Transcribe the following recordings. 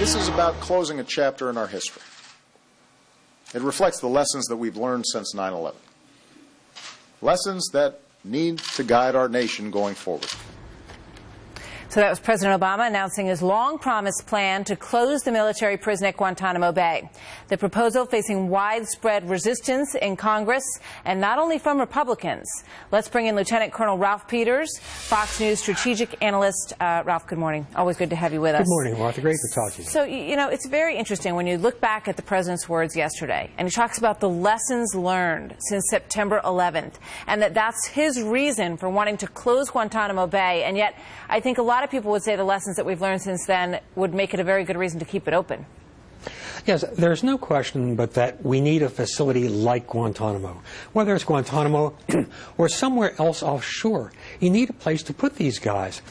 This is about closing a chapter in our history. It reflects the lessons that we've learned since 9/11. Lessons that need to guide our nation going forward. So that was President Obama announcing his long-promised plan to close the military prison at Guantanamo Bay. The proposal facing widespread resistance in Congress, and not only from Republicans. Let's bring in Lieutenant Colonel Ralph Peters, Fox News strategic analyst. Ralph, good morning. Always good to have you with us. Good morning, Martha. Great to talk to you. So, you know, it's very interesting when you look back at the president's words yesterday, and he talks about the lessons learned since September 11th, and that's his reason for wanting to close Guantanamo Bay, and yet I think a lot of people would say the lessons that we've learned since then would make it a very good reason to keep it open. Yes, there's no question but that we need a facility like Guantanamo. Whether it's Guantanamo or somewhere else offshore, you need a place to put these guys.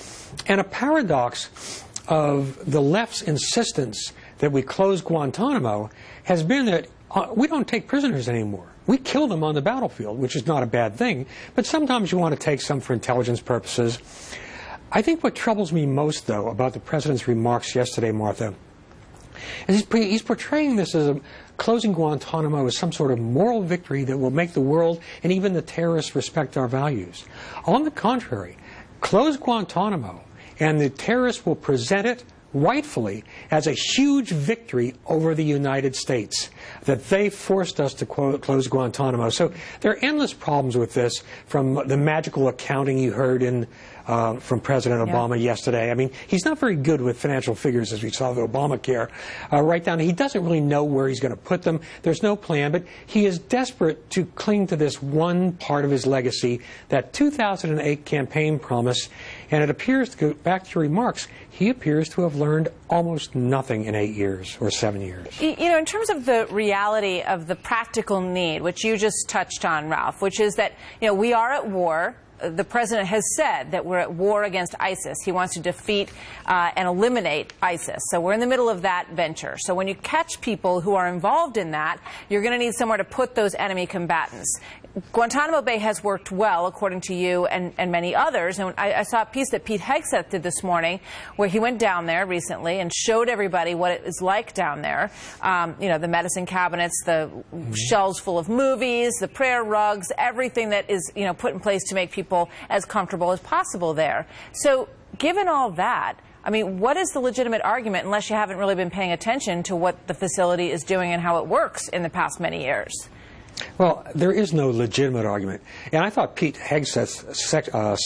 And a paradox of the left's insistence that we close Guantanamo has been that we don't take prisoners anymore. We kill them on the battlefield, which is not a bad thing, but sometimes you want to take some for intelligence purposes. I think what troubles me most, though, about the president's remarks yesterday, Martha, is he's portraying this as closing Guantanamo as some sort of moral victory that will make the world and even the terrorists respect our values. On the contrary, close Guantanamo and the terrorists will present it rightfully as a huge victory over the United States, that they forced us to close Guantanamo. So there are endless problems with this, from the magical accounting you heard from President Obama yesterday. I mean, he's not very good with financial figures, as we saw with Obamacare. Right down, he doesn't really know where he's going to put them. There's no plan, but he is desperate to cling to this one part of his legacy, that 2008 campaign promise, and it appears, to go back to your remarks, he appears to have learned almost nothing in 8 years or 7 years. You know, in terms of the reality of the practical need, which you just touched on, Ralph, which is that, you know, we are at war. The president has said that we're at war against ISIS. He wants to defeat and eliminate ISIS. So we're in the middle of that venture. So when you catch people who are involved in that, you're going to need somewhere to put those enemy combatants. Guantanamo Bay has worked well, according to you and many others. And I saw a piece that Pete Hegseth did this morning where he went down there recently and showed everybody what it is like down there. You know, the medicine cabinets, the shelves full of movies, the prayer rugs, everything that is, you know, put in place to make people as comfortable as possible there. So given all that, I mean, what is the legitimate argument, unless you haven't really been paying attention to what the facility is doing and how it works in the past many years? Well, there is no legitimate argument. And I thought Pete Hegseth's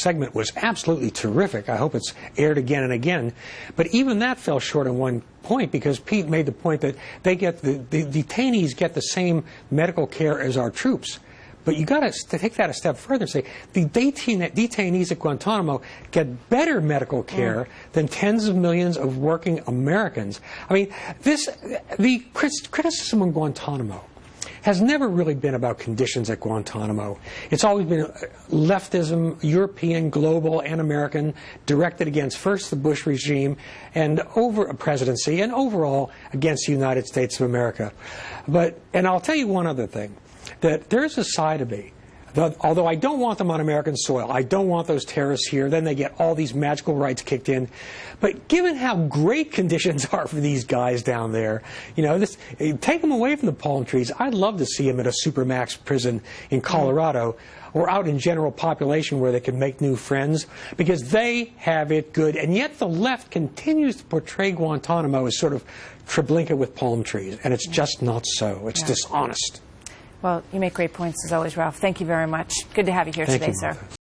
segment was absolutely terrific. I hope it's aired again and again. But even that fell short on one point, because Pete made the point that they get the detainees get the same medical care as our troops. But you got to take that a step further and say the detainees at Guantanamo get better medical care than tens of millions of working Americans. I mean, the criticism of Guantanamo has never really been about conditions at Guantanamo. It's always been leftism, European, global, and American, directed against first the Bush regime and over a presidency, and overall against the United States of America. And I'll tell you one other thing, that there's a side of me, although I don't want them on American soil, I don't want those terrorists here, then they get all these magical rights kicked in. But given how great conditions are for these guys down there, you know, take them away from the palm trees. I'd love to see them at a supermax prison in Colorado or out in general population where they can make new friends, because they have it good. And yet the left continues to portray Guantanamo as sort of Treblinka with palm trees, and it's just not so. It's dishonest. Well, you make great points as always, Ralph. Thank you very much. Good to have you here today, sir.